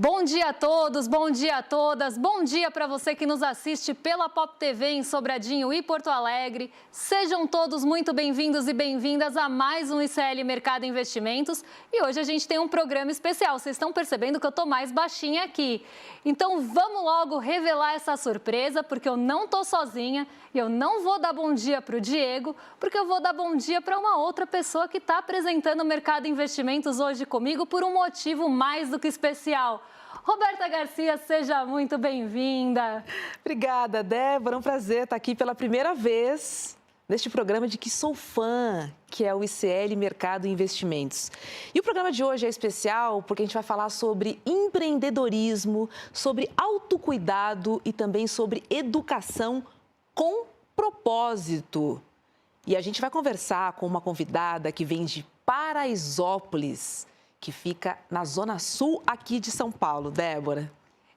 Bom dia a todos, bom dia a todas, bom dia para você que nos assiste pela Pop TV em Sobradinho e Porto Alegre. Sejam todos muito bem-vindos e bem-vindas a mais um ICL Mercado Investimentos. E hoje a gente tem um programa especial, vocês estão percebendo que eu estou mais baixinha aqui. Então vamos logo revelar essa surpresa, porque eu não estou sozinha e eu não vou dar bom dia para o Diego, porque eu vou dar bom dia para uma outra pessoa que está apresentando o Mercado Investimentos hoje comigo por um motivo mais do que especial. Roberta Garcia, seja muito bem-vinda. Obrigada, Débora. É um prazer estar aqui pela primeira vez neste programa de que sou fã, que é o ICL Mercado Investimentos. E o programa de hoje é especial porque a gente vai falar sobre empreendedorismo, sobre autocuidado e também sobre educação com propósito. E a gente vai conversar com uma convidada que vem de Paraisópolis, que fica na Zona Sul aqui de São Paulo. Débora.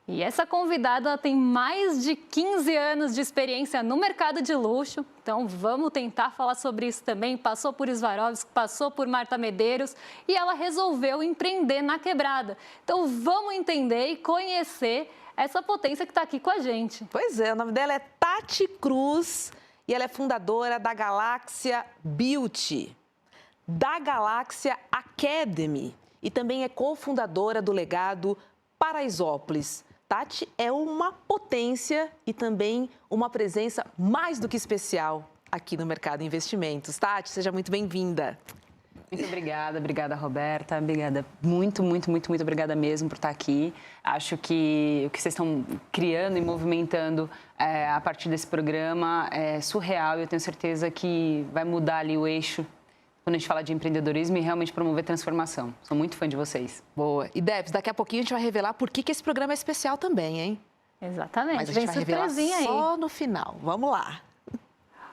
E essa convidada tem mais de 15 anos de experiência no mercado de luxo, então vamos tentar falar sobre isso também. Passou por Swarovski, passou por Marta Medeiros e ela resolveu empreender na quebrada. Então vamos entender e conhecer essa potência que está aqui com a gente. Pois é, o nome dela é Tati Cruz e ela é fundadora da Galáxia Beauty, da Galáxia Academy e também é cofundadora do Legado Paraisópolis. Tati é uma potência e também uma presença mais do que especial aqui no Mercado Investimentos. Tati, seja muito bem-vinda. Muito obrigada, Roberta. Obrigada, muito obrigada mesmo por estar aqui. Acho que o que vocês estão criando e movimentando a partir desse programa é surreal e eu tenho certeza que vai mudar ali o eixo quando a gente fala de empreendedorismo e realmente promover transformação. Sou muito fã de vocês. Boa. E Debs, daqui a pouquinho a gente vai revelar por que esse programa é especial também, hein? Exatamente. Mas a gente vai revelar só aí. No final. Vamos lá.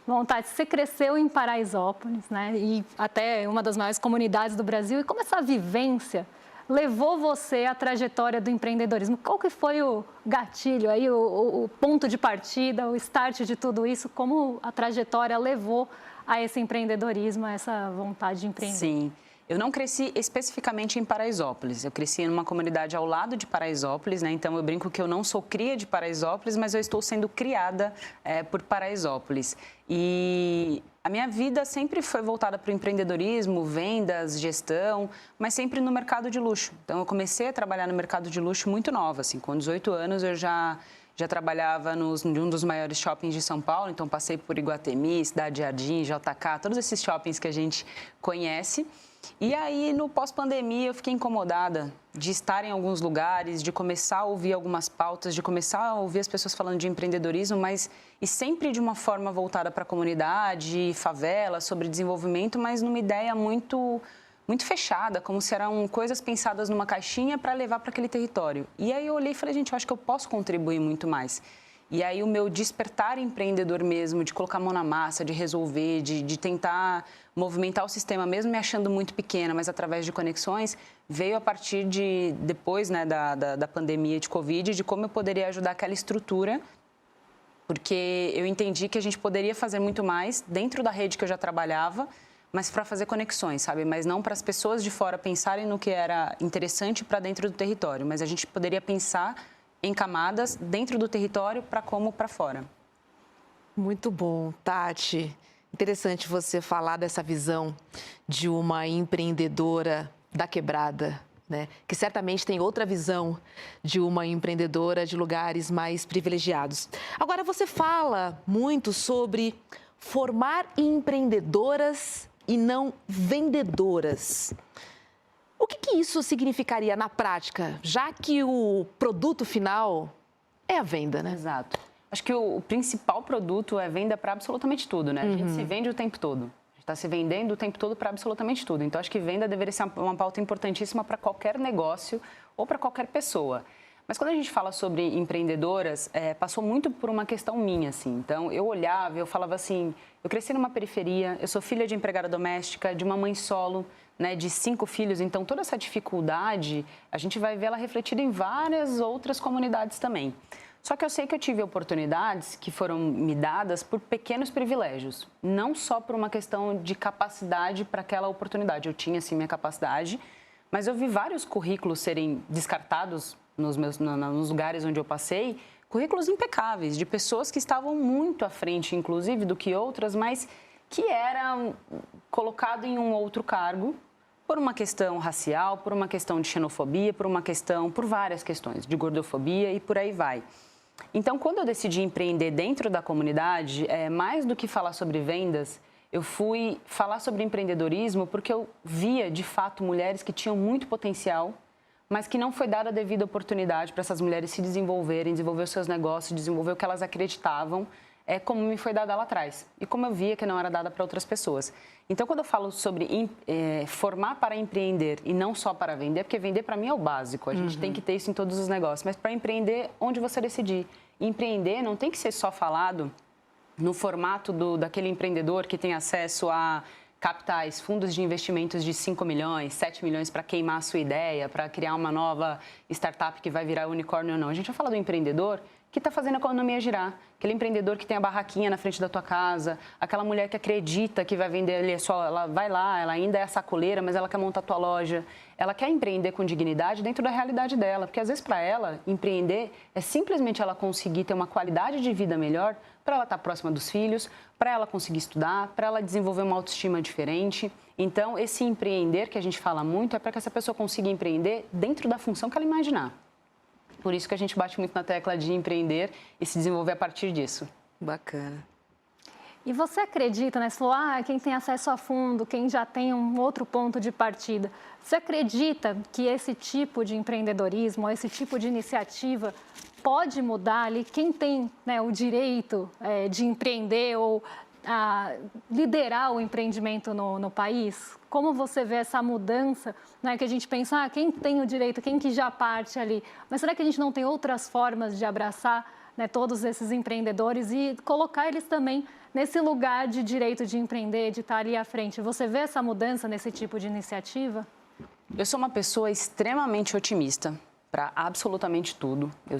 Bom, Tati, você cresceu em Paraisópolis, né? E até uma das maiores comunidades do Brasil. E como essa vivência levou você à trajetória do empreendedorismo? Qual que foi o gatilho aí, o ponto de partida, o start de tudo isso? Como a trajetória levou a esse empreendedorismo, a essa vontade de empreender? Sim. Eu não cresci especificamente em Paraisópolis, eu cresci em uma comunidade ao lado de Paraisópolis, né? Então eu brinco que eu não sou cria de Paraisópolis, mas eu estou sendo criada por Paraisópolis. E a minha vida sempre foi voltada para o empreendedorismo, vendas, gestão, mas sempre no mercado de luxo. Então eu comecei a trabalhar no mercado de luxo muito nova, assim, com 18 anos eu já trabalhava em um dos maiores shoppings de São Paulo, então passei por Iguatemi, Cidade Jardim, JK, todos esses shoppings que a gente conhece. E aí, no pós-pandemia, eu fiquei incomodada de estar em alguns lugares, de começar a ouvir algumas pautas, de começar a ouvir as pessoas falando de empreendedorismo, mas e sempre de uma forma voltada para a comunidade, favela, sobre desenvolvimento, mas numa ideia muito fechada, como se eram coisas pensadas numa caixinha para levar para aquele território. E aí eu olhei e falei, gente, eu acho que eu posso contribuir muito mais. E aí o meu despertar empreendedor mesmo, de colocar a mão na massa, de resolver, de tentar movimentar o sistema, mesmo me achando muito pequena, mas através de conexões, veio a partir de, depois, né, da pandemia de Covid, de como eu poderia ajudar aquela estrutura, porque eu entendi que a gente poderia fazer muito mais dentro da rede que eu já trabalhava, mas para fazer conexões, sabe? Mas não para as pessoas de fora pensarem no que era interessante para dentro do território, mas a gente poderia pensar em camadas dentro do território para como para fora. Muito bom, Tati. Interessante você falar dessa visão de uma empreendedora da quebrada, né? Que certamente tem outra visão de uma empreendedora de lugares mais privilegiados. Agora, você fala muito sobre formar empreendedoras e não vendedoras. O que isso significaria na prática, já que o produto final é a venda, né? Exato. Acho que o principal produto é venda para absolutamente tudo, né? A gente se vende o tempo todo. A gente está se vendendo o tempo todo para absolutamente tudo. Então, acho que venda deveria ser uma pauta importantíssima para qualquer negócio ou para qualquer pessoa. Mas quando a gente fala sobre empreendedoras, passou muito por uma questão minha, assim. Então, eu olhava, eu falava assim, eu cresci numa periferia, eu sou filha de empregada doméstica, de uma mãe solo, né, de 5 filhos. Então, toda essa dificuldade, a gente vai ver ela refletida em várias outras comunidades também. Só que eu sei que eu tive oportunidades que foram me dadas por pequenos privilégios, não só por uma questão de capacidade para aquela oportunidade. Eu tinha, sim, minha capacidade, mas eu vi vários currículos serem descartados nos lugares onde eu passei, currículos impecáveis, de pessoas que estavam muito à frente, inclusive, do que outras, mas que eram colocadas em um outro cargo por uma questão racial, por uma questão de xenofobia, por várias questões, de gordofobia e por aí vai. Então, quando eu decidi empreender dentro da comunidade, mais do que falar sobre vendas, eu fui falar sobre empreendedorismo porque eu via, de fato, mulheres que tinham muito potencial, mas que não foi dada a devida oportunidade para essas mulheres se desenvolverem, desenvolver os seus negócios, desenvolver o que elas acreditavam, como me foi dada lá atrás. E como eu via que não era dada para outras pessoas. Então, quando eu falo sobre formar para empreender e não só para vender, porque vender para mim é o básico, a gente tem que ter isso em todos os negócios, mas para empreender onde você decidir. Empreender não tem que ser só falado no formato daquele empreendedor que tem acesso a capitais, fundos de investimentos de 5 milhões, 7 milhões para queimar a sua ideia, para criar uma nova startup que vai virar unicórnio ou não. A gente vai falar do empreendedor que está fazendo a economia girar. Aquele empreendedor que tem a barraquinha na frente da tua casa, aquela mulher que acredita que vai vender ali ela vai lá, ela ainda é a sacoleira, mas ela quer montar a tua loja. Ela quer empreender com dignidade dentro da realidade dela, porque às vezes para ela, empreender é simplesmente ela conseguir ter uma qualidade de vida melhor para ela estar próxima dos filhos, para ela conseguir estudar, para ela desenvolver uma autoestima diferente. Então, esse empreender que a gente fala muito é para que essa pessoa consiga empreender dentro da função que ela imaginar. Por isso que a gente bate muito na tecla de empreender e se desenvolver a partir disso. Bacana. E você acredita, né? Você falou, quem tem acesso a fundo, quem já tem um outro ponto de partida. Você acredita que esse tipo de empreendedorismo, esse tipo de iniciativa pode mudar ali quem tem, né, o direito de empreender ou liderar o empreendimento no país? Como você vê essa mudança, né, que a gente pensa, quem tem o direito, quem que já parte ali? Mas será que a gente não tem outras formas de abraçar, né, todos esses empreendedores e colocar eles também nesse lugar de direito de empreender, de estar ali à frente? Você vê essa mudança nesse tipo de iniciativa? Eu sou uma pessoa extremamente otimista para absolutamente tudo. Eu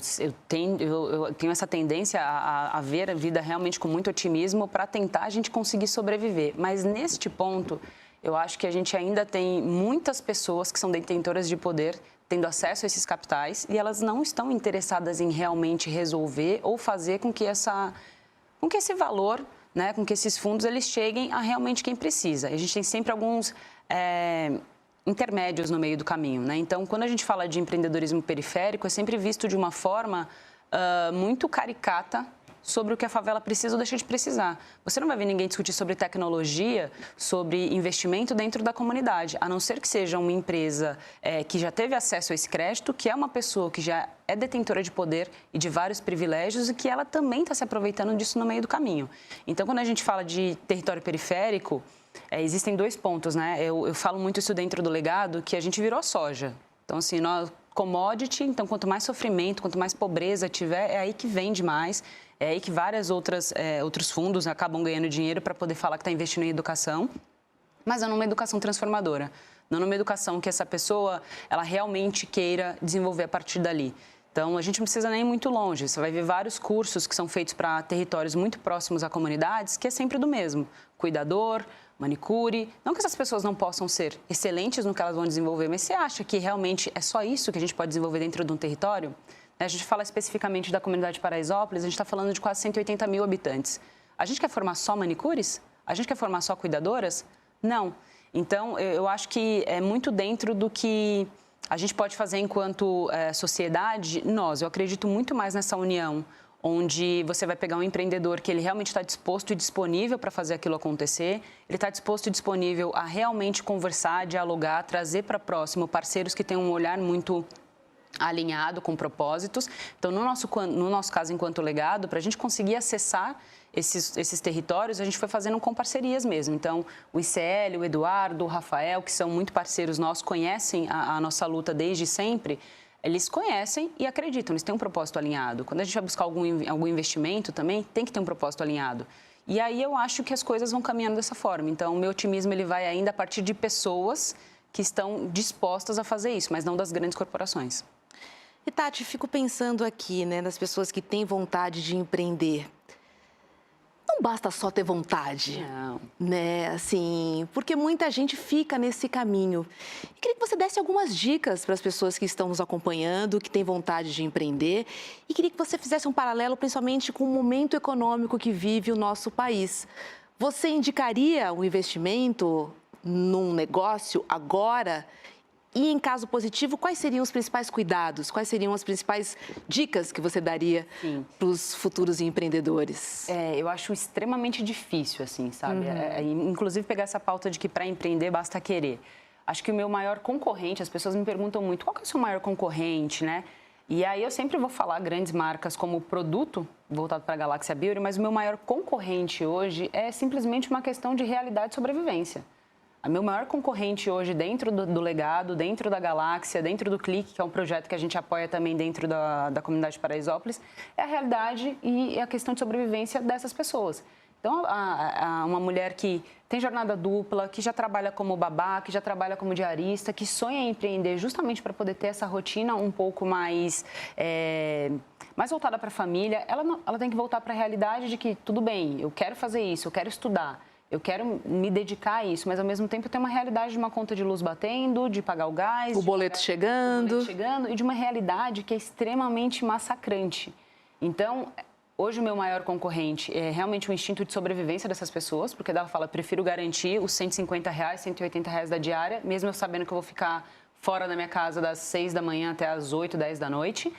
tenho essa tendência a ver a vida realmente com muito otimismo para tentar a gente conseguir sobreviver. Mas neste ponto, eu acho que a gente ainda tem muitas pessoas que são detentoras de poder tendo acesso a esses capitais e elas não estão interessadas em realmente resolver ou fazer com que esse valor, né, com que esses fundos eles cheguem a realmente quem precisa. E a gente tem sempre alguns intermédios no meio do caminho, né? Então, quando a gente fala de empreendedorismo periférico, é sempre visto de uma forma muito caricata sobre o que a favela precisa ou deixa de precisar. Você não vai ver ninguém discutir sobre tecnologia, sobre investimento dentro da comunidade, a não ser que seja uma empresa que já teve acesso a esse crédito, que é uma pessoa que já é detentora de poder e de vários privilégios e que ela também está se aproveitando disso no meio do caminho. Então, quando a gente fala de território periférico, existem dois pontos, né? Eu falo muito isso dentro do legado, que a gente virou a soja. Então, assim, commodity, então quanto mais sofrimento, quanto mais pobreza tiver, é aí que vende mais, é aí que vários outros fundos acabam ganhando dinheiro para poder falar que está investindo em educação, mas não numa educação transformadora, não numa educação que essa pessoa ela realmente queira desenvolver a partir dali. Então, a gente não precisa nem ir muito longe. Você vai ver vários cursos que são feitos para territórios muito próximos a comunidades, que é sempre do mesmo. Cuidador, manicure. Não que essas pessoas não possam ser excelentes no que elas vão desenvolver, mas você acha que realmente é só isso que a gente pode desenvolver dentro de um território? A gente fala especificamente da comunidade de Paraisópolis, a gente está falando de quase 180 mil habitantes. A gente quer formar só manicures? A gente quer formar só cuidadoras? Não. Então, eu acho que é muito dentro do que a gente pode fazer enquanto sociedade. Eu acredito muito mais nessa união, onde você vai pegar um empreendedor que ele realmente está disposto e disponível para fazer aquilo acontecer, ele está disposto e disponível a realmente conversar, dialogar, trazer para próximo parceiros que têm um olhar muito alinhado com propósitos. Então, no nosso caso, enquanto legado, para a gente conseguir acessar esses territórios, a gente foi fazendo com parcerias mesmo. Então, o ICL, o Eduardo, o Rafael, que são muito parceiros nossos, conhecem a nossa luta desde sempre, eles conhecem e acreditam, eles têm um propósito alinhado. Quando a gente vai buscar algum investimento também, tem que ter um propósito alinhado. E aí eu acho que as coisas vão caminhando dessa forma. Então, o meu otimismo ele vai ainda a partir de pessoas que estão dispostas a fazer isso, mas não das grandes corporações. E, Tati, fico pensando aqui, né, nas pessoas que têm vontade de empreender. Não basta só ter vontade. Não. Né, assim, porque muita gente fica nesse caminho. E queria que você desse algumas dicas para as pessoas que estão nos acompanhando, que têm vontade de empreender, e queria que você fizesse um paralelo, principalmente com o momento econômico que vive o nosso país. Você indicaria um investimento num negócio agora? E, em caso positivo, quais seriam os principais cuidados? Quais seriam as principais dicas que você daria para os futuros empreendedores? Eu acho extremamente difícil, assim, sabe? Inclusive, pegar essa pauta de que para empreender basta querer. Acho que o meu maior concorrente, as pessoas me perguntam muito, qual que é o seu maior concorrente, né? E aí eu sempre vou falar grandes marcas como produto, voltado para a Galáxia Beauty, mas o meu maior concorrente hoje é simplesmente uma questão de realidade e sobrevivência. O meu maior concorrente hoje dentro do Legado, dentro da Galáxia, dentro do Clique, que é um projeto que a gente apoia também dentro da comunidade de Paraisópolis, é a realidade e a questão de sobrevivência dessas pessoas. Então, uma mulher que tem jornada dupla, que já trabalha como babá, que já trabalha como diarista, que sonha em empreender justamente para poder ter essa rotina um pouco mais voltada para a família, ela tem que voltar para a realidade de que, tudo bem, eu quero fazer isso, eu quero estudar, eu quero me dedicar a isso, mas ao mesmo tempo eu tenho uma realidade de uma conta de luz batendo, de pagar o gás... O boleto chegando e de uma realidade que é extremamente massacrante. Então, hoje o meu maior concorrente é realmente o instinto de sobrevivência dessas pessoas, porque ela fala, prefiro garantir os R$150, R$180 da diária, mesmo eu sabendo que eu vou ficar fora da minha casa das 6 da manhã até as 8, 10 da noite.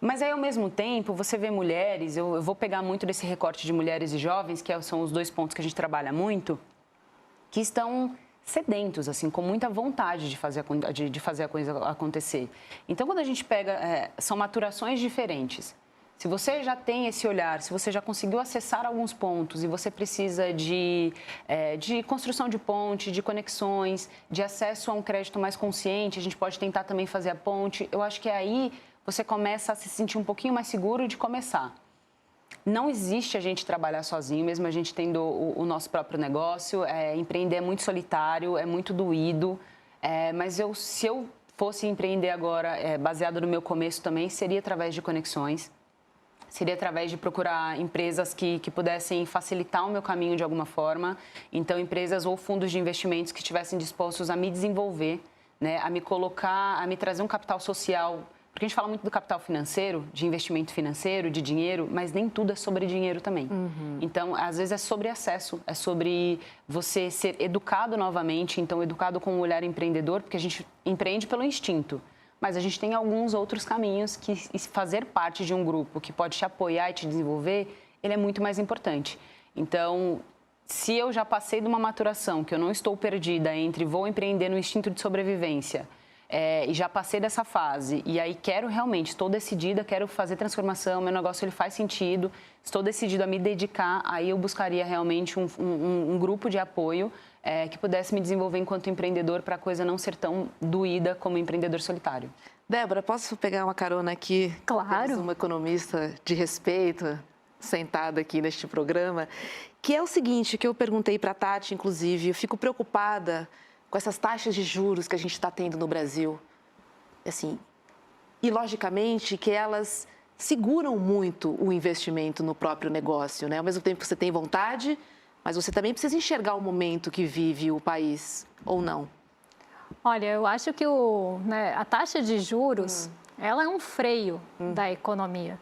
Mas aí, ao mesmo tempo, você vê mulheres, eu vou pegar muito desse recorte de mulheres e jovens, que são os dois pontos que a gente trabalha muito, que estão sedentos, assim, com muita vontade de fazer a coisa acontecer. Então, quando a gente pega, são maturações diferentes. Se você já tem esse olhar, se você já conseguiu acessar alguns pontos e você precisa de construção de ponte, de conexões, de acesso a um crédito mais consciente, a gente pode tentar também fazer a ponte. Eu acho que aí você começa a se sentir um pouquinho mais seguro de começar. Não existe a gente trabalhar sozinho, mesmo a gente tendo o nosso próprio negócio. Empreender é muito solitário, é muito doído. Mas se eu fosse empreender agora, baseado no meu começo também, seria através de conexões. Seria através de procurar empresas que pudessem facilitar o meu caminho de alguma forma. Então, empresas ou fundos de investimentos que estivessem dispostos a me desenvolver, né, a me colocar, a me trazer um capital social. Porque a gente fala muito do capital financeiro, de investimento financeiro, de dinheiro, mas nem tudo é sobre dinheiro também. Então, às vezes é sobre acesso, é sobre você ser educado novamente, então educado com um olhar empreendedor, porque a gente empreende pelo instinto. Mas a gente tem alguns outros caminhos que fazer parte de um grupo que pode te apoiar e te desenvolver, ele é muito mais importante. Então, se eu já passei de uma maturação, que eu não estou perdida entre vou empreender no instinto de sobrevivência, e já passei dessa fase, e aí estou decidida, quero fazer transformação, meu negócio ele faz sentido, estou decidida a me dedicar, aí eu buscaria realmente um grupo de apoio que pudesse me desenvolver enquanto empreendedor para a coisa não ser tão doída como empreendedor solitário. Débora, posso pegar uma carona aqui? Claro. Temos uma economista de respeito sentada aqui neste programa, que é o seguinte, que eu perguntei para a Tati, inclusive, eu fico preocupada com essas taxas de juros que a gente está tendo no Brasil. Assim, e, logicamente, que elas seguram muito o investimento no próprio negócio, né? Ao mesmo tempo que você tem vontade, mas você também precisa enxergar o momento que vive o país, ou não? Olha, eu acho que a taxa de juros, ela é um freio da economia.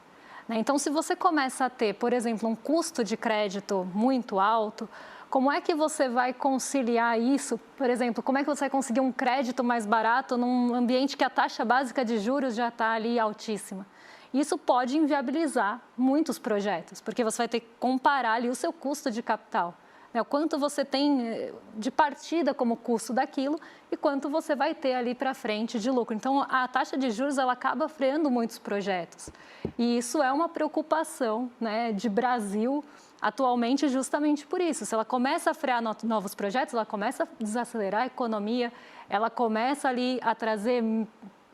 Então, se você começa a ter, por exemplo, um custo de crédito muito alto, como é que você vai conciliar isso? Por exemplo, como é que você vai conseguir um crédito mais barato num ambiente que a taxa básica de juros já está ali altíssima? Isso pode inviabilizar muitos projetos, porque você vai ter que comparar ali o seu custo de capital, né? O quanto você tem de partida como custo daquilo e quanto você vai ter ali para frente de lucro. Então, a taxa de juros ela acaba freando muitos projetos. E isso é uma preocupação, né, de Brasil atualmente justamente por isso. Se ela começa a frear novos projetos, ela começa a desacelerar a economia, ela começa ali a trazer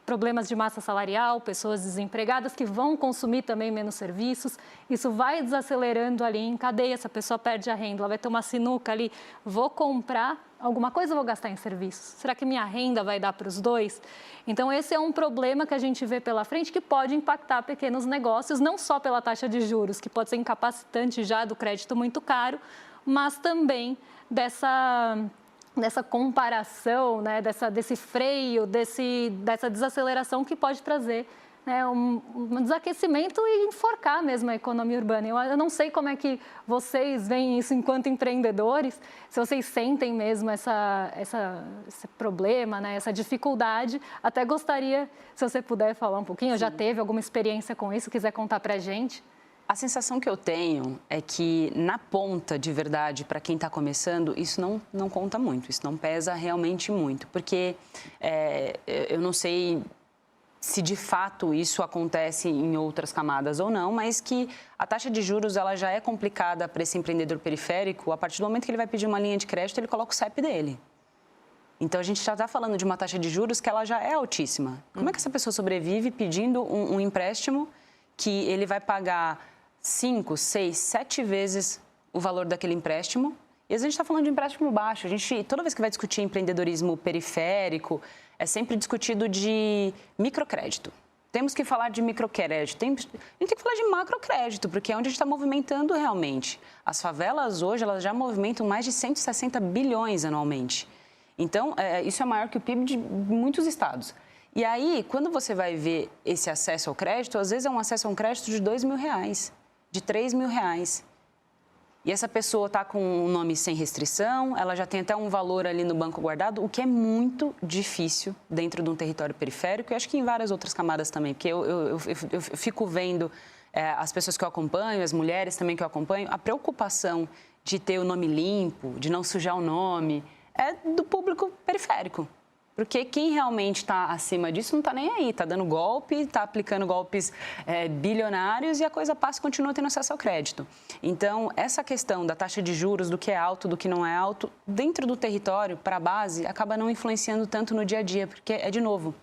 problemas de massa salarial, pessoas desempregadas que vão consumir também menos serviços. Isso vai desacelerando ali em cadeia, essa pessoa perde a renda, ela vai ter uma sinuca ali, vou comprar alguma coisa ou vou gastar em serviços? Será que minha renda vai dar para os dois? Então, esse é um problema que a gente vê pela frente que pode impactar pequenos negócios, não só pela taxa de juros, que pode ser incapacitante já do crédito muito caro, mas também dessa comparação, né, desse freio, dessa desaceleração que pode trazer, né, um desaquecimento e enforcar mesmo a economia urbana. Eu não sei como é que vocês veem isso enquanto empreendedores, se vocês sentem mesmo esse problema, né, essa dificuldade. Até gostaria, se você puder falar um pouquinho, Sim. Já teve alguma experiência com isso, quiser contar para a gente? A sensação que eu tenho é que, na ponta, de verdade, para quem está começando, isso não conta muito, isso não pesa realmente muito. Porque eu não sei se, de fato, isso acontece em outras camadas ou não, mas que a taxa de juros ela já é complicada para esse empreendedor periférico. A partir do momento que ele vai pedir uma linha de crédito, ele coloca o CEP dele. Então, a gente já está falando de uma taxa de juros que ela já é altíssima. Como é que essa pessoa sobrevive pedindo um empréstimo que ele vai pagar 5, 6, 7 vezes o valor daquele empréstimo? E às vezes a gente está falando de empréstimo baixo. Toda vez que vai discutir empreendedorismo periférico, é sempre discutido de microcrédito. Temos que falar de microcrédito. A gente tem que falar de macrocrédito, porque é onde a gente está movimentando realmente. As favelas hoje, elas já movimentam mais de 160 bilhões anualmente. Então, isso é maior que o PIB de muitos estados. E aí, quando você vai ver esse acesso ao crédito, às vezes é um acesso a um crédito de R$2.000, de R$3.000. E essa pessoa está com um nome sem restrição, ela já tem até um valor ali no banco guardado, o que é muito difícil dentro de um território periférico e acho que em várias outras camadas também, porque eu fico vendo as pessoas que eu acompanho, as mulheres também que eu acompanho, a preocupação de ter o nome limpo, de não sujar o nome, é do público periférico. Porque quem realmente está acima disso não está nem aí, está dando golpe, está aplicando golpes bilionários e a coisa passa e continua tendo acesso ao crédito. Então, essa questão da taxa de juros, do que é alto, do que não é alto, dentro do território, para a base, acaba não influenciando tanto no dia a dia, porque, de novo,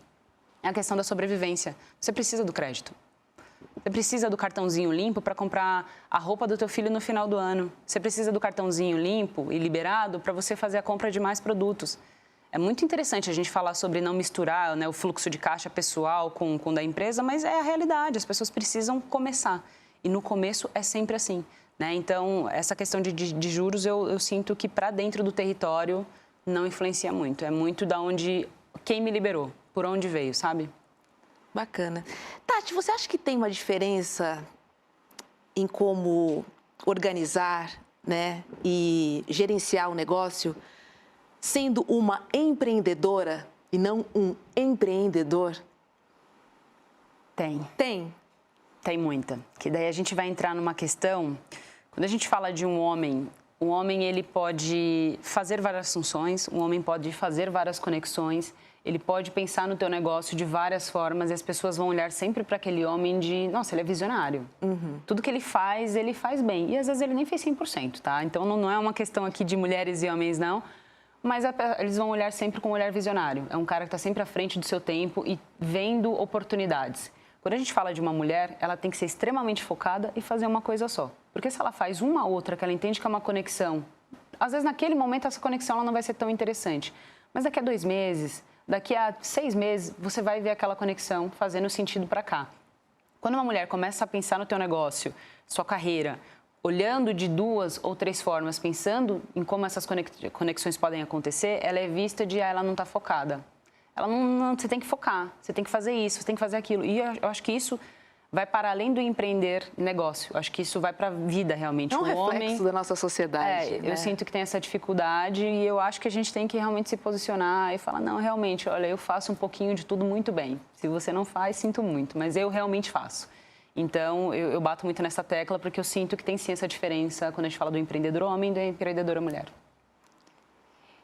é a questão da sobrevivência. Você precisa do crédito. Você precisa do cartãozinho limpo para comprar a roupa do teu filho no final do ano. Você precisa do cartãozinho limpo e liberado para você fazer a compra de mais produtos. É muito interessante a gente falar sobre não misturar, né, o fluxo de caixa pessoal com o da empresa, mas é a realidade, as pessoas precisam começar. E no começo é sempre assim, né? Então, essa questão de juros, eu sinto que para dentro do território não influencia muito. É muito da onde, quem me liberou, por onde veio, sabe? Bacana. Tati, você acha que tem uma diferença em como organizar, né, e gerenciar o negócio sendo uma empreendedora e não um empreendedor? Tem. Tem? Tem muita. Que daí a gente vai entrar numa questão, quando a gente fala de um homem, o homem ele pode fazer várias funções, um homem pode fazer várias conexões, ele pode pensar no teu negócio de várias formas e as pessoas vão olhar sempre para aquele homem de, nossa, ele é visionário. Uhum. Tudo que ele faz bem. E às vezes ele nem fez 100%, tá? Então não é uma questão aqui de mulheres e homens, não. Mas eles vão olhar sempre com um olhar visionário. É um cara que está sempre à frente do seu tempo e vendo oportunidades. Quando a gente fala de uma mulher, ela tem que ser extremamente focada e fazer uma coisa só. Porque se ela faz uma outra que ela entende que é uma conexão, às vezes naquele momento essa conexão ela não vai ser tão interessante. Mas daqui a 2 meses, daqui a 6 meses, você vai ver aquela conexão fazendo sentido para cá. Quando uma mulher começa a pensar no teu negócio, sua carreira, olhando de 2 ou 3 formas, pensando em como essas conexões podem acontecer, ela é vista de, ela não está focada. Ela não, você tem que focar, você tem que fazer isso, você tem que fazer aquilo. E eu acho que isso vai para além do empreender negócio. Eu acho que isso vai para a vida, realmente. É um reflexo da nossa sociedade. Eu sinto que tem essa dificuldade e eu acho que a gente tem que realmente se posicionar e falar, não, realmente, olha, eu faço um pouquinho de tudo muito bem. Se você não faz, sinto muito, mas eu realmente faço. Então, eu bato muito nessa tecla porque eu sinto que tem sim essa diferença quando a gente fala do empreendedor homem e da empreendedora mulher.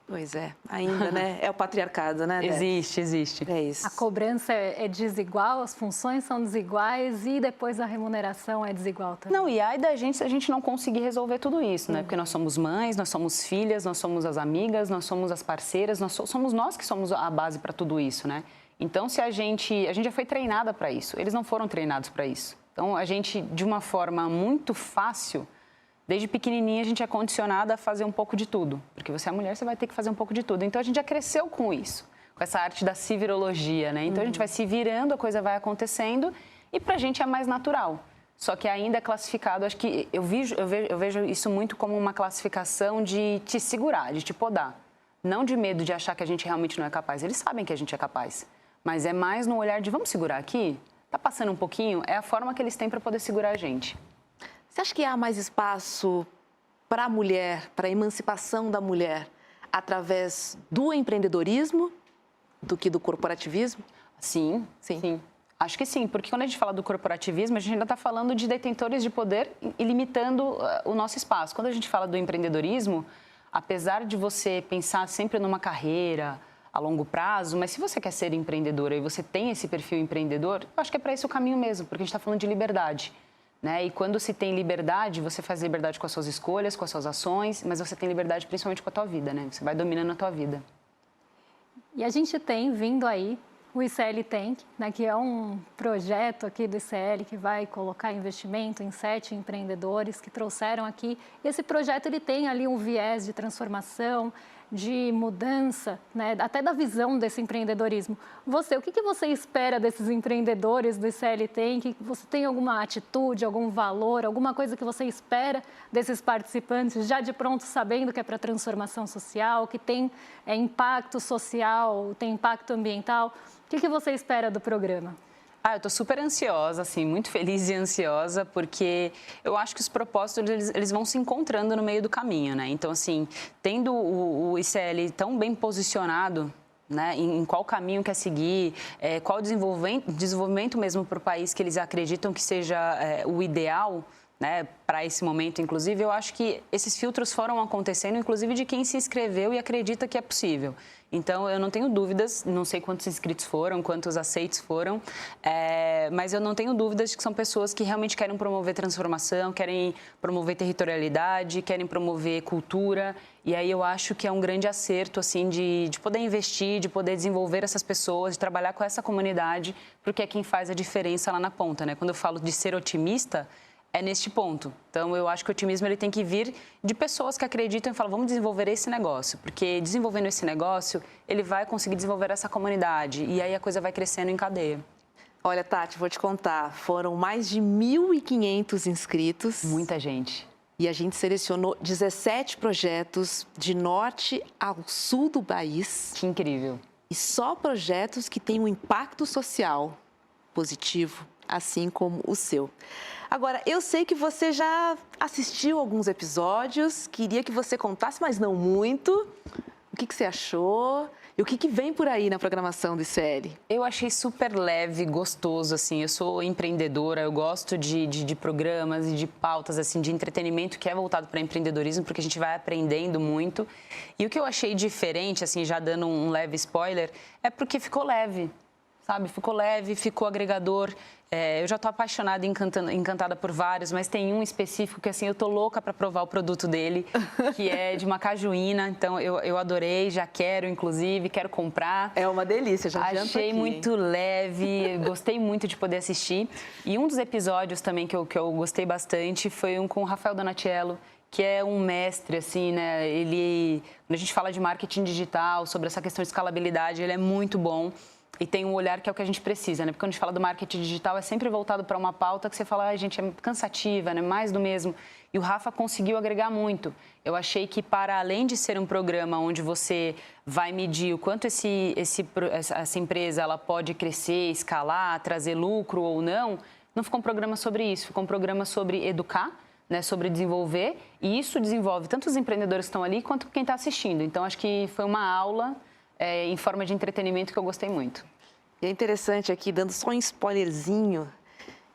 Pois é, ainda, né? É o patriarcado, né, Débora? Existe. É isso. A cobrança é desigual, as funções são desiguais e depois a remuneração é desigual também. Não, e aí da gente se a gente não conseguir resolver tudo isso, né? Porque nós somos mães, nós somos filhas, nós somos as amigas, nós somos as parceiras, somos nós que somos a base para tudo isso, né? Então, se a gente já foi treinada para isso, eles não foram treinados para isso. Então, a gente, de uma forma muito fácil, desde pequenininha, a gente é condicionada a fazer um pouco de tudo. Porque você é mulher, você vai ter que fazer um pouco de tudo. Então, a gente já cresceu com isso, com essa arte da se virologia, né? Então, a gente vai se virando, a coisa vai acontecendo e pra gente é mais natural. Só que ainda é classificado, acho que eu vejo isso muito como uma classificação de te segurar, de te podar. Não de medo de achar que a gente realmente não é capaz. Eles sabem que a gente é capaz. Mas é mais no olhar de vamos segurar aqui? Tá passando um pouquinho? É a forma que eles têm para poder segurar a gente. Você acha que há mais espaço para a mulher, para a emancipação da mulher, através do empreendedorismo do que do corporativismo? Sim. Acho que sim, porque quando a gente fala do corporativismo, a gente ainda está falando de detentores de poder e limitando o nosso espaço. Quando a gente fala do empreendedorismo, apesar de você pensar sempre numa carreira a longo prazo, mas se você quer ser empreendedora e você tem esse perfil empreendedor, eu acho que é para esse o caminho mesmo, porque a gente está falando de liberdade. Né? E quando se tem liberdade, você faz liberdade com as suas escolhas, com as suas ações, mas você tem liberdade principalmente com a tua vida, né? Você vai dominando a tua vida. E a gente tem vindo aí o ICL Tank, né, que é um projeto aqui do ICL que vai colocar investimento em 7 empreendedores que trouxeram aqui. E esse projeto ele tem ali um viés de transformação, de mudança, né, até da visão desse empreendedorismo. O que você espera desses empreendedores do ICL Tank? Você tem alguma atitude, algum valor, alguma coisa que você espera desses participantes, já de pronto sabendo que é para transformação social, que tem impacto social, tem impacto ambiental? O que você espera do programa? Eu estou super ansiosa, assim, muito feliz e ansiosa, porque eu acho que os propósitos, eles vão se encontrando no meio do caminho, né? Então, assim, tendo o ICL tão bem posicionado, né, em qual caminho quer seguir, qual desenvolvimento mesmo para o país que eles acreditam que seja o ideal, né, para esse momento, inclusive, eu acho que esses filtros foram acontecendo, inclusive de quem se inscreveu e acredita que é possível. Então, eu não tenho dúvidas, não sei quantos inscritos foram, quantos aceitos foram, mas eu não tenho dúvidas de que são pessoas que realmente querem promover transformação, querem promover territorialidade, querem promover cultura. E aí eu acho que é um grande acerto, assim, de poder investir, de poder desenvolver essas pessoas, de trabalhar com essa comunidade, porque é quem faz a diferença lá na ponta, né? Quando eu falo de ser otimista, é neste ponto. Então, eu acho que o otimismo ele tem que vir de pessoas que acreditam e falam, vamos desenvolver esse negócio, porque desenvolvendo esse negócio, ele vai conseguir desenvolver essa comunidade e aí a coisa vai crescendo em cadeia. Olha, Tati, vou te contar, foram mais de 1.500 inscritos. Muita gente. E a gente selecionou 17 projetos de norte ao sul do país. Que incrível. E só projetos que têm um impacto social positivo, assim como o seu. Agora, eu sei que você já assistiu alguns episódios, queria que você contasse, mas não muito, o que você achou e o que vem por aí na programação do ICL. Eu achei super leve, gostoso, assim, eu sou empreendedora, eu gosto de programas e de pautas, assim, de entretenimento que é voltado para empreendedorismo, porque a gente vai aprendendo muito. E o que eu achei diferente, assim, já dando um leve spoiler, é porque ficou leve. Sabe, ficou leve, ficou agregador. Eu já estou apaixonada e encantada por vários, mas tem um específico que, assim, eu estou louca para provar o produto dele, que é de uma cajuína. Então, eu adorei, já quero, inclusive, quero comprar. É uma delícia, já adianto aqui. Achei muito leve, gostei muito de poder assistir. E um dos episódios também que eu gostei bastante foi um com o Rafael Donatiello, que é um mestre, assim, né? Quando a gente fala de marketing digital, sobre essa questão de escalabilidade, ele é muito bom. E tem um olhar que é o que a gente precisa, né? Porque quando a gente fala do marketing digital, é sempre voltado para uma pauta que você fala, gente, é cansativa, né? Mais do mesmo. E o Rafa conseguiu agregar muito. Eu achei que, para além de ser um programa onde você vai medir o quanto essa empresa ela pode crescer, escalar, trazer lucro ou não ficou um programa sobre isso. Ficou um programa sobre educar, né? Sobre desenvolver. E isso desenvolve tanto os empreendedores que estão ali, quanto quem está assistindo. Então, acho que foi uma aula em forma de entretenimento que eu gostei muito. E é interessante aqui, dando só um spoilerzinho,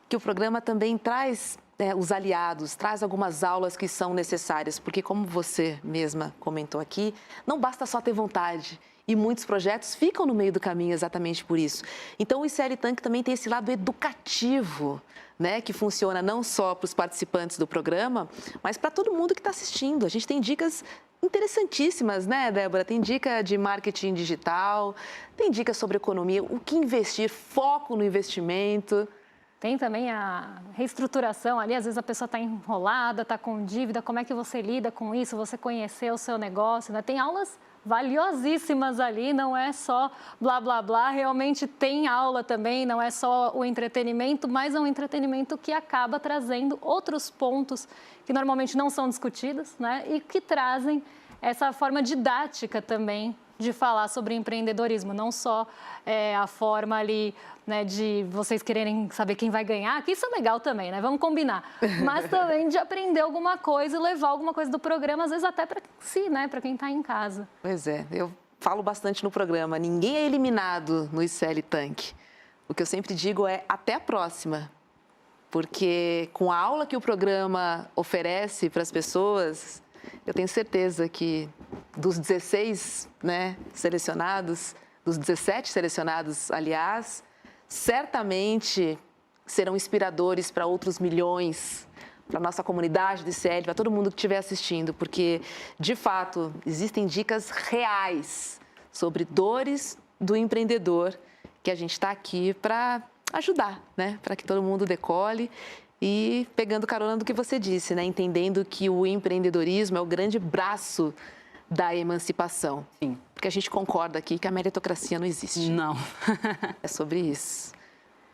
que o programa também traz os aliados, traz algumas aulas que são necessárias, porque como você mesma comentou aqui, não basta só ter vontade. E muitos projetos ficam no meio do caminho exatamente por isso. Então, o ICL Tank também tem esse lado educativo, né, que funciona não só para os participantes do programa, mas para todo mundo que está assistindo. A gente tem dicas interessantíssimas, né, Débora? Tem dica de marketing digital, tem dicas sobre economia, o que investir, foco no investimento. Tem também a reestruturação ali, às vezes a pessoa está enrolada, está com dívida, como é que você lida com isso, você conhecer o seu negócio, né? Tem aulas valiosíssimas ali, não é só blá, blá, blá, realmente tem aula também, não é só o entretenimento, mas é um entretenimento que acaba trazendo outros pontos que normalmente não são discutidos, né? E que trazem essa forma didática também de falar sobre empreendedorismo, não só a forma ali, né, de vocês quererem saber quem vai ganhar, que isso é legal também, né? Vamos combinar. Mas também de aprender alguma coisa e levar alguma coisa do programa, às vezes até para si, né, para quem está em casa. Pois é, eu falo bastante no programa, ninguém é eliminado no ICL Tank. O que eu sempre digo é até a próxima, porque com a aula que o programa oferece para as pessoas, eu tenho certeza que dos 16, né, selecionados, dos 17 selecionados, aliás, certamente serão inspiradores para outros milhões, para a nossa comunidade do ICL, para todo mundo que estiver assistindo, porque, de fato, existem dicas reais sobre dores do empreendedor que a gente está aqui para ajudar, né, para que todo mundo decole. E pegando carona do que você disse, né? Entendendo que o empreendedorismo é o grande braço da emancipação. Sim. Porque a gente concorda aqui que a meritocracia não existe. Não. É sobre isso.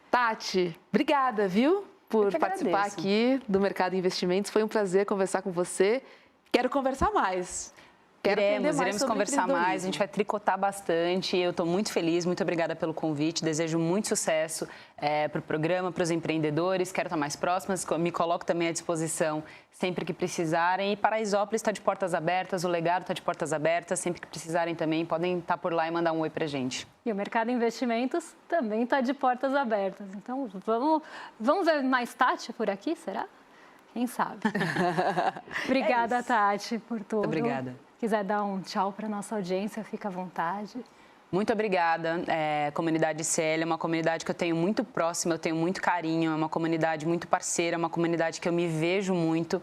Tati, obrigada, viu? Por participar aqui do Mercado Investimentos. Foi um prazer conversar com você. Quero conversar mais. Iremos conversar mais, a gente vai tricotar bastante. Eu estou muito feliz, muito obrigada pelo convite. Desejo muito sucesso para o programa, para os empreendedores. Quero estar mais próxima, me coloco também à disposição sempre que precisarem. E Paraisópolis está de portas abertas, o Legado está de portas abertas. Sempre que precisarem também, podem estar por lá e mandar um oi para a gente. E o Mercado Investimentos também está de portas abertas. Então, vamos ver mais Tati por aqui, será? Quem sabe? Obrigada, Tati, por tudo. Obrigada. Quiser dar um tchau para a nossa audiência, fica à vontade. Muito obrigada. Comunidade ICL é uma comunidade que eu tenho muito próxima, eu tenho muito carinho, é uma comunidade muito parceira, é uma comunidade que eu me vejo muito,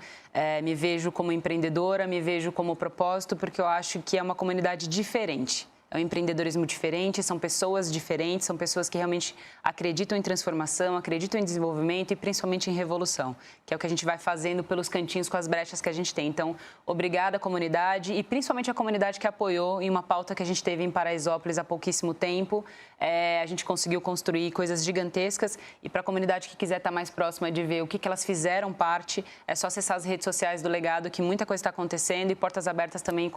me vejo como empreendedora, me vejo como propósito, porque eu acho que é uma comunidade diferente. É um empreendedorismo diferente, são pessoas diferentes, são pessoas que realmente acreditam em transformação, acreditam em desenvolvimento e principalmente em revolução, que é o que a gente vai fazendo pelos cantinhos com as brechas que a gente tem. Então, obrigada, comunidade, e principalmente a comunidade que apoiou em uma pauta que a gente teve em Paraisópolis há pouquíssimo tempo. A gente conseguiu construir coisas gigantescas e para a comunidade que quiser estar mais próxima de ver o que elas fizeram parte, é só acessar as redes sociais do Legado, que muita coisa está acontecendo, e portas abertas também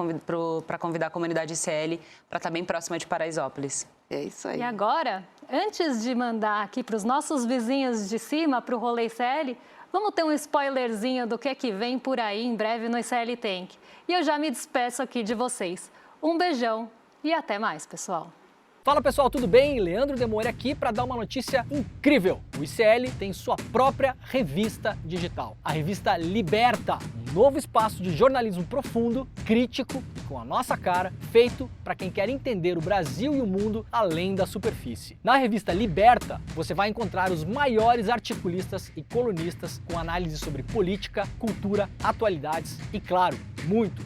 para convidar a comunidade ICL para estar bem próxima de Paraisópolis. É isso aí. E agora, antes de mandar aqui para os nossos vizinhos de cima, para o Rolê ICL, vamos ter um spoilerzinho do que vem por aí em breve no ICL Tank. E eu já me despeço aqui de vocês. Um beijão e até mais, pessoal. Fala pessoal, tudo bem? Leandro Demore aqui para dar uma notícia incrível. O ICL tem sua própria revista digital, a revista Liberta, um novo espaço de jornalismo profundo, crítico, com a nossa cara, feito para quem quer entender o Brasil e o mundo além da superfície. Na revista Liberta, você vai encontrar os maiores articulistas e colunistas com análise sobre política, cultura, atualidades e, claro, muito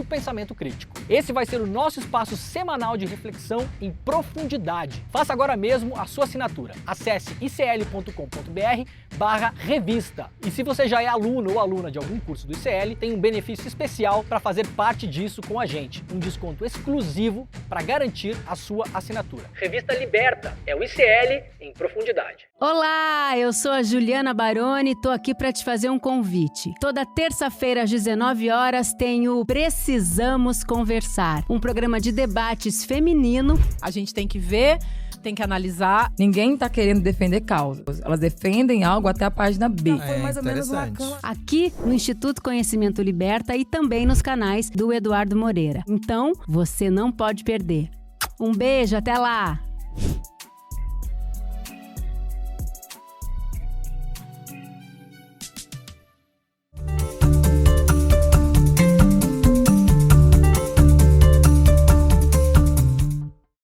pensamento crítico. Esse vai ser o nosso espaço semanal de reflexão em profundidade. Faça agora mesmo a sua assinatura. Acesse icl.com.br/revista. E se você já é aluno ou aluna de algum curso do ICL, tem um benefício especial para fazer parte disso com a gente. Um desconto exclusivo para garantir a sua assinatura. Revista Liberta, é o ICL em profundidade. Olá, eu sou a Juliana Baroni e tô aqui para te fazer um convite. Toda terça-feira às 19 horas tem o Precisamos Conversar, um programa de debates feminino. A gente tem que ver, tem que analisar. Ninguém tá querendo defender causas. Elas defendem algo até a página B. Foi mais ou menos uma cama. Aqui no Instituto Conhecimento Liberta e também nos canais do Eduardo Moreira. Então, você não pode perder. Um beijo, até lá!